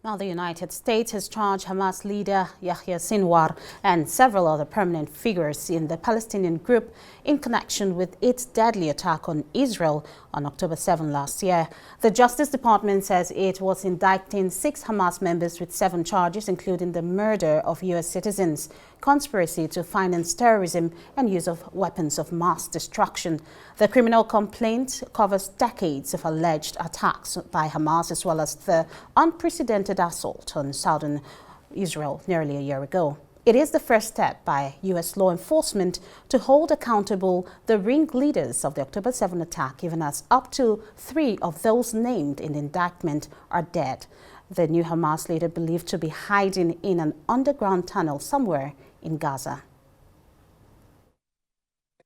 Now, the United States has charged Hamas leader Yahya Sinwar and several other prominent figures in the Palestinian group in connection with its deadly attack on Israel on October 7 last year. The Justice Department says it was indicting 6 Hamas members with 7 charges, including the murder of U.S. citizens, conspiracy to finance terrorism, and use of weapons of mass destruction. The criminal complaint covers decades of alleged attacks by Hamas, as well as the unprecedented assault on southern Israel nearly a year ago. It is the first step by U.S. law enforcement to hold accountable the ringleaders of the October 7 attack, even as up to 3 of those named in the indictment are dead. The new Hamas leader believed to be hiding in an underground tunnel somewhere in Gaza.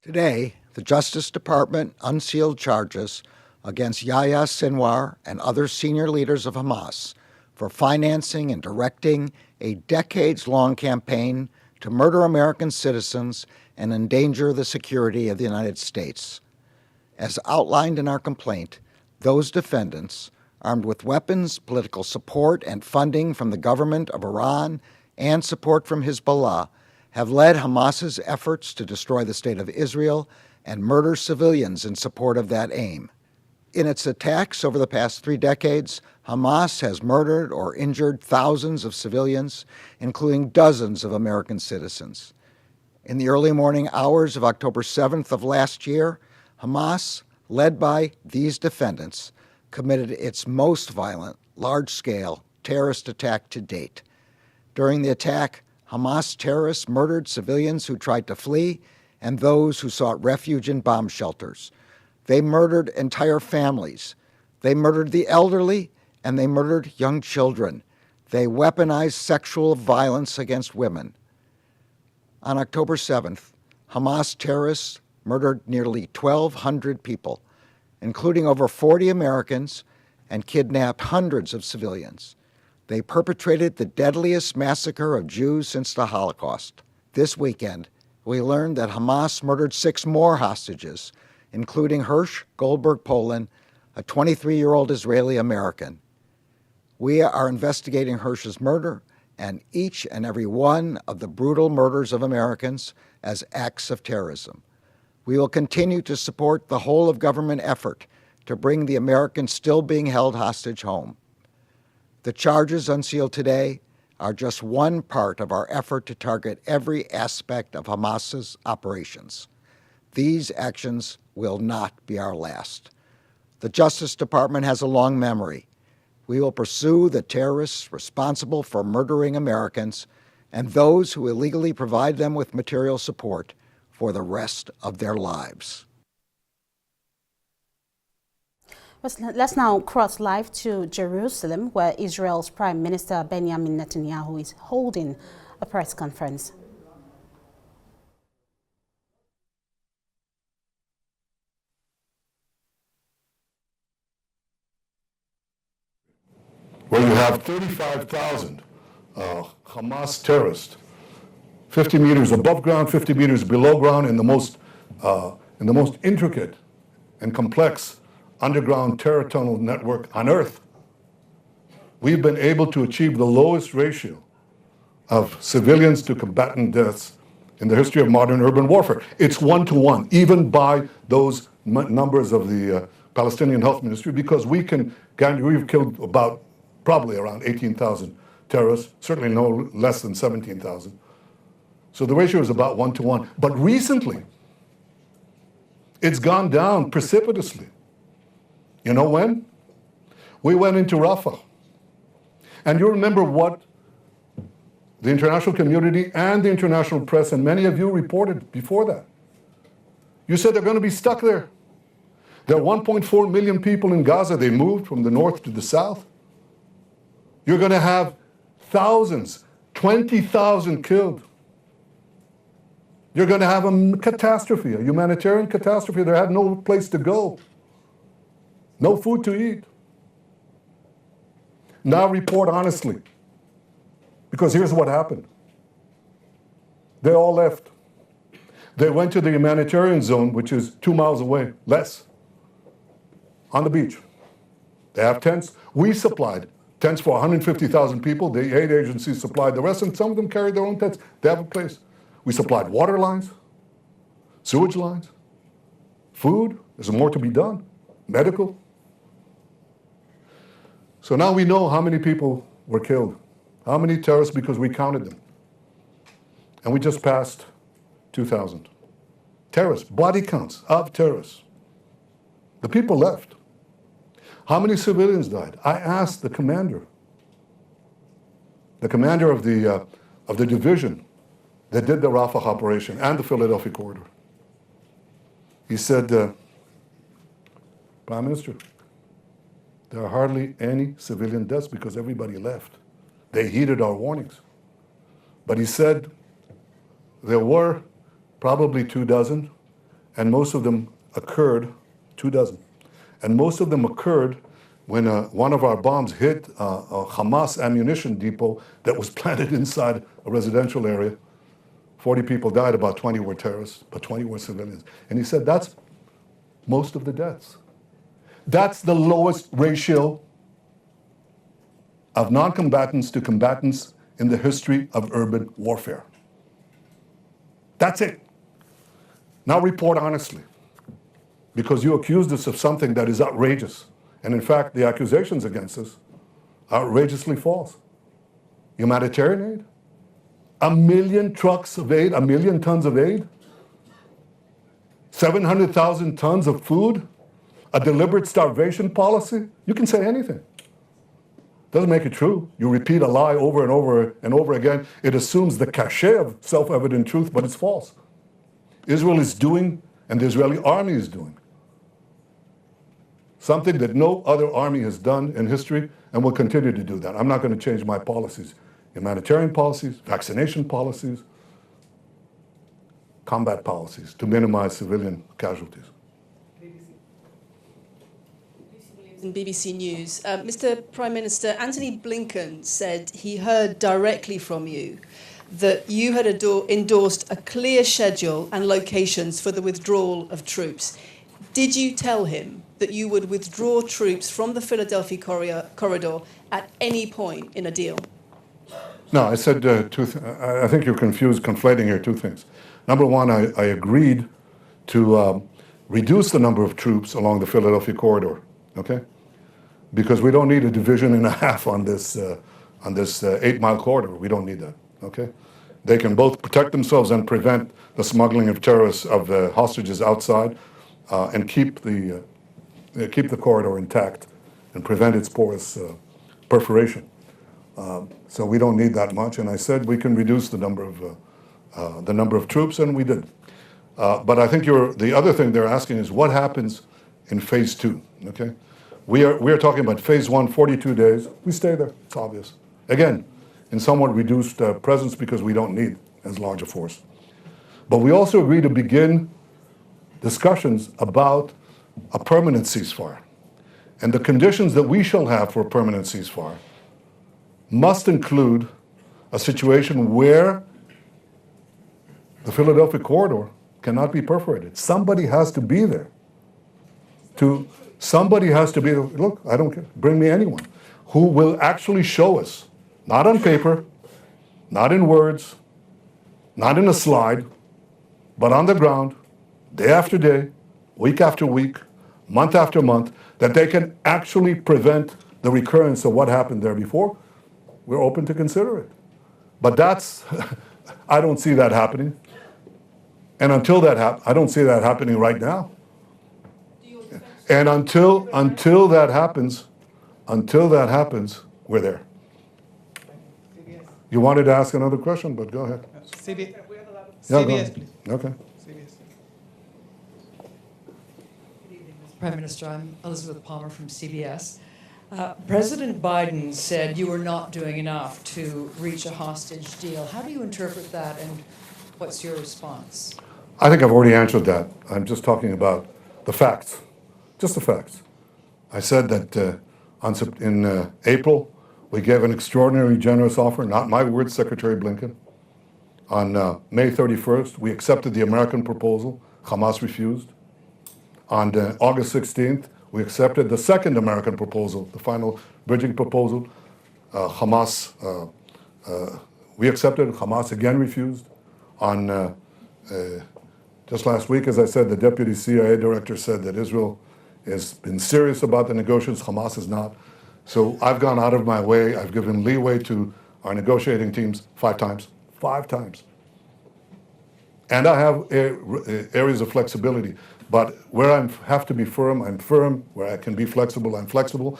Today, the Justice Department unsealed charges against Yahya Sinwar and other senior leaders of Hamas for financing and directing a decades-long campaign to murder American citizens and endanger the security of the United States. As outlined in our complaint, those defendants, armed with weapons, political support, and funding from the government of Iran and support from Hezbollah, have led Hamas's efforts to destroy the state of Israel and murder civilians in support of that aim. In its attacks over the past 3 decades, Hamas has murdered or injured thousands of civilians, including dozens of American citizens. In the early morning hours of October 7th of last year, Hamas, led by these defendants, committed its most violent, large-scale terrorist attack to date. During the attack, Hamas terrorists murdered civilians who tried to flee and those who sought refuge in bomb shelters. They murdered entire families. They murdered the elderly, and they murdered young children. They weaponized sexual violence against women. On October 7th, Hamas terrorists murdered nearly 1,200 people, including over 40 Americans, and kidnapped hundreds of civilians. They perpetrated the deadliest massacre of Jews since the Holocaust. This weekend, we learned that Hamas murdered 6 more hostages, including Hirsch Goldberg Poland, a 23-year-old Israeli American. We are investigating Hirsch's murder and each and every one of the brutal murders of Americans as acts of terrorism. We will continue to support the whole-of-government effort to bring the Americans still being held hostage home. The charges unsealed today are just one part of our effort to target every aspect of Hamas's operations. These actions will not be our last. The Justice Department has a long memory. We will pursue the terrorists responsible for murdering Americans and those who illegally provide them with material support for the rest of their lives. Let's now cross live to Jerusalem, where Israel's Prime Minister Benjamin Netanyahu is holding a press conference. Where you have 35,000 Hamas terrorists, 50 meters above ground, 50 meters below ground, in the most intricate and complex underground terror tunnel network on Earth. We've been able to achieve the lowest ratio of civilians to combatant deaths in the history of modern urban warfare. It's 1-to-1, even by those numbers of the Palestinian Health Ministry, because we've killed probably around 18,000 terrorists, certainly no less than 17,000. So the ratio is about 1-to-1. But recently, it's gone down precipitously. You know when? We went into Rafah. And you remember what the international community and the international press and many of you reported before that. You said they're going to be stuck there. There are 1.4 million people in Gaza. They moved from the north to the south. You're going to have thousands, 20,000 killed. You're going to have a catastrophe, a humanitarian catastrophe. They had no place to go, no food to eat. Now report honestly, because here's what happened. They all left. They went to the humanitarian zone, which is 2 miles away, less, on the beach. They have tents. We supplied Tents for 150,000 people. The aid agencies supplied the rest, and some of them carried their own tents. They have a place. We supplied water lines, sewage lines, food. There's more to be done. Medical. So now we know how many people were killed. How many terrorists, because we counted them. And we just passed 2,000. Terrorists, body counts of terrorists. The people left. How many civilians died? I asked the commander of the division that did the Rafah operation and the Philadelphia corridor. He said, Prime Minister, there are hardly any civilian deaths because everybody left. They heeded our warnings. But he said there were probably 24, and most of them occurred, 24, and most of them occurred when one of our bombs hit a Hamas ammunition depot that was planted inside a residential area. 40 people died, about 20 were terrorists, but 20 were civilians. And he said that's most of the deaths. That's the lowest ratio of non-combatants to combatants in the history of urban warfare. That's it. Now report honestly, because you accused us of something that is outrageous. And in fact, the accusations against us are outrageously false. Humanitarian aid? 1 million trucks of aid, 1 million tons of aid? 700,000 tons of food? A deliberate starvation policy? You can say anything. Doesn't make it true. You repeat a lie over and over and over again. It assumes the cachet of self-evident truth, but it's false. Israel is doing, and the Israeli army is doing, something that no other army has done in history and will continue to do that. I'm not going to change my policies. Humanitarian policies, vaccination policies, combat policies to minimize civilian casualties. In BBC News. Mr. Prime Minister, Anthony Blinken said he heard directly from you that you had endorsed a clear schedule and locations for the withdrawal of troops. Did you tell him that you would withdraw troops from the Philadelphia corridor at any point in a deal? No, I said I think you're conflating here two things. Number one, I agreed to reduce the number of troops along the Philadelphia corridor, okay? Because we don't need a division and a half on this 8-mile corridor. We don't need that, okay? They can both protect themselves and prevent the smuggling of terrorists, of hostages outside, and keep the corridor intact and prevent its porous perforation. So we don't need that much. And I said we can reduce the number of troops, and we did. But I think the other thing they're asking is what happens in phase 2, okay? We are talking about phase 1, 42 days. We stay there, it's obvious. Again, in somewhat reduced presence because we don't need as large a force. But we also agreed to begin discussions about a permanent ceasefire. And the conditions that we shall have for a permanent ceasefire must include a situation where the Philadelphia corridor cannot be perforated. Somebody has to be there. Somebody has to be there. Look, I don't care. Bring me anyone who will actually show us, not on paper, not in words, not in a slide, but on the ground, day after day, week after week, month after month, that they can actually prevent the recurrence of what happened there before. We're open to consider it. But I don't see that happening. And until that happens, I don't see that happening right now. And until that happens, we're there. You wanted to ask another question, but go ahead. CBS, please. Okay. CBS. Good evening, Mr. Prime Minister. I'm Elizabeth Palmer from CBS. President Biden said you were not doing enough to reach a hostage deal. How do you interpret that, and what's your response? I think I've already answered that. I'm just talking about the facts, just the facts. I said that in April, we gave an extraordinarily generous offer, not my words, Secretary Blinken. On May 31st, we accepted the American proposal. Hamas refused. On August 16th, we accepted the second American proposal, the final bridging proposal. Hamas, we accepted, Hamas again refused. Just last week, as I said, the deputy CIA director said that Israel has been serious about the negotiations, Hamas is not. So I've gone out of my way, I've given leeway to our negotiating teams 5 times. 5 times. And I have areas of flexibility. But where I have to be firm, I'm firm. Where I can be flexible, I'm flexible.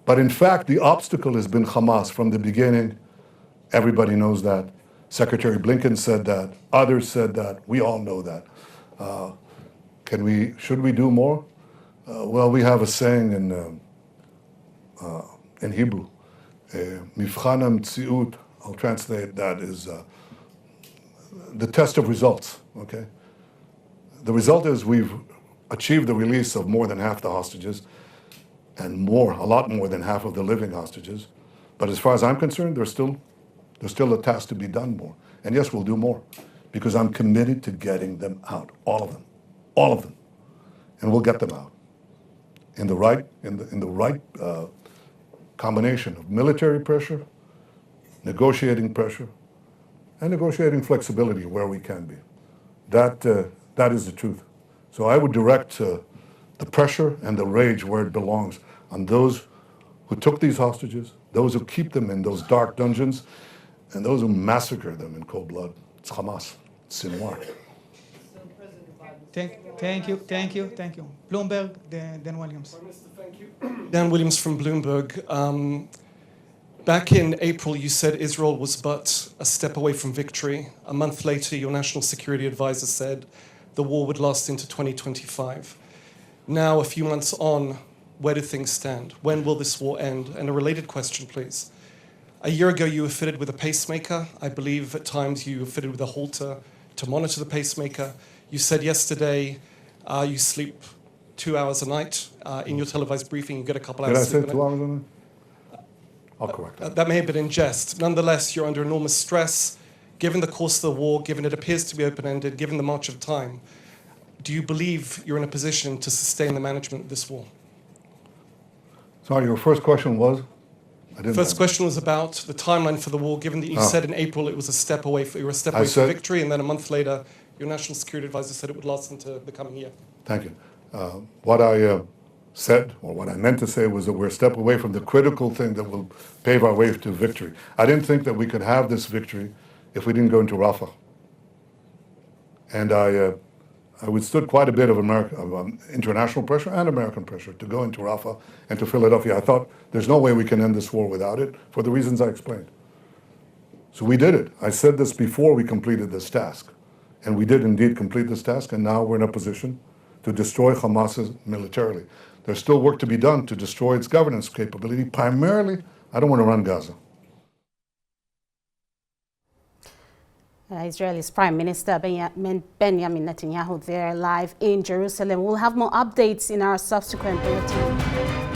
But in fact, the obstacle has been Hamas from the beginning. Everybody knows that. Secretary Blinken said that. Others said that. We all know that. Should we do more? Well, we have a saying in Hebrew, Mivchan HaMetziut, I'll translate that, is the test of results, okay? The result is we've achieved the release of more than half the hostages and a lot more than half of the living hostages. But as far as I'm concerned, there's still a task to be done more. And yes, we'll do more because I'm committed to getting them out, all of them. And we'll get them out in the right combination of military pressure, negotiating pressure, and negotiating flexibility where we can be. That is the truth. So I would direct the pressure and the rage where it belongs on those who took these hostages, those who keep them in those dark dungeons, and those who massacre them in cold blood. It's Hamas, it's Sinwar. Thank you. Bloomberg, Dan Williams. Thank you. Dan Williams from Bloomberg. Back in April, you said Israel was but a step away from victory. A month later, your national security advisor said the war would last into 2025. Now, a few months on, where do things stand? When will this war end? And a related question, please. A year ago, you were fitted with a pacemaker. I believe at times you were fitted with a halter to monitor the pacemaker. You said yesterday you sleep 2 hours a night. In your televised briefing, you get a couple hours sleep. Did I say 2 hours a night? I'll correct that. That may have been in jest. Nonetheless, you're under enormous stress. Given the course of the war, given it appears to be open-ended, given the march of time, do you believe you're in a position to sustain the management of this war? Sorry, your first question was? First question was about the timeline for the war, given that you said in April it was a step away from victory, and then a month later, your national security advisor said it would last into the coming year. Thank you. What I said, or what I meant to say, was that we're a step away from the critical thing that will pave our way to victory. I didn't think that we could have this victory if we didn't go into Rafah. And I withstood quite a bit of international pressure and American pressure to go into Rafah and to Philadelphia. I thought there's no way we can end this war without it, for the reasons I explained. So we did it. I said this before we completed this task. And we did indeed complete this task, and now we're in a position to destroy Hamas militarily. There's still work to be done to destroy its governance capability. Primarily, I don't want to run Gaza. Israel's Prime Minister Benjamin Netanyahu there live in Jerusalem. We'll have more updates in our subsequent bulletin.